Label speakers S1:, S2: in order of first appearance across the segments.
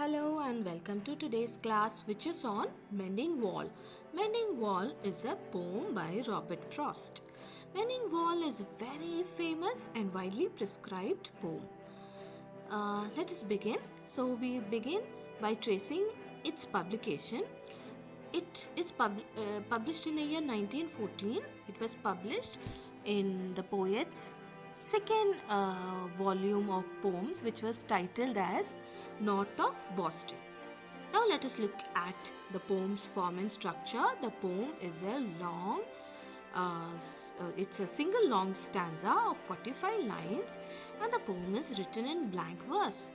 S1: Hello and welcome to today's class, which is on Mending Wall. Mending Wall is a poem by Robert Frost. Mending Wall is a very famous and widely prescribed poem. Let us begin. So we begin by tracing its publication. It is published in the year 1914. It was published in the poet's second volume of poems, which was titled as North of Boston. Now let us look at the poem's form and structure. The poem is a long, it's a single long stanza of 45 lines, and the poem is written in blank verse,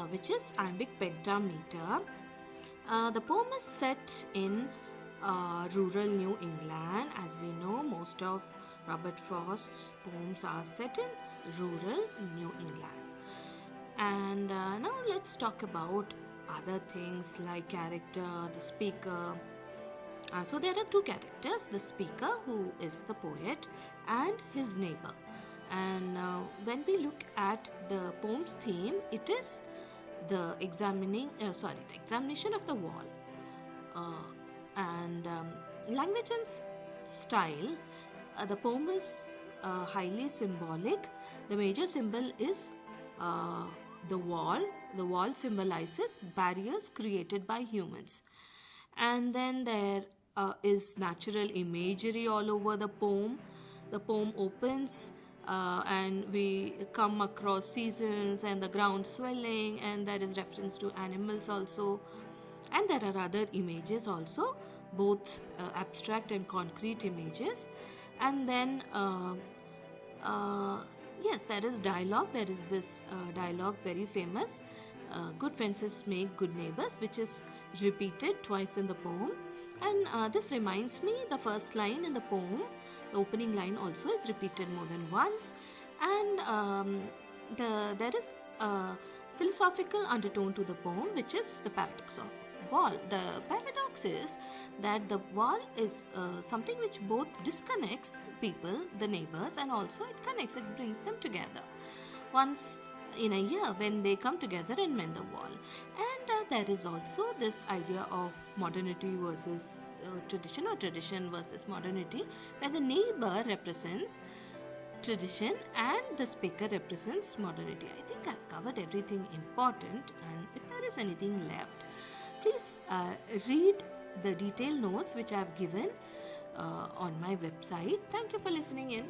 S1: which is iambic pentameter. The poem is set in rural New England. As we know, most of Robert Frost's poems are set in rural New England. And now let's talk about other things like character, the speaker. So there are two characters, the speaker, who is the poet, and his neighbor. And when we look at the poem's theme, it is the examination of the wall. Language and style, the poem is highly symbolic. The major symbol is the wall. The wall symbolizes barriers created by humans. And then there is natural imagery all over the poem. The poem opens and we come across seasons and the ground swelling, and there is reference to animals also. And there are other images also, both abstract and concrete images. And then yes, there is dialogue. There is this dialogue, very famous. Good fences make good neighbors, which is repeated twice in the poem. And this reminds me, the first line in the poem, the opening line also is repeated more than once. And there is a philosophical undertone to the poem, which is the paradox of wall. The paradox is that the wall is something which both disconnects people, the neighbors, and also it connects, it brings them together once in a year when they come together and mend the wall. And there is also this idea of modernity versus tradition, or tradition versus modernity, where the neighbor represents tradition and the speaker represents modernity. I think I've covered everything important, and if there is anything left, please read the detailed notes which I have given on my website. Thank you for listening in.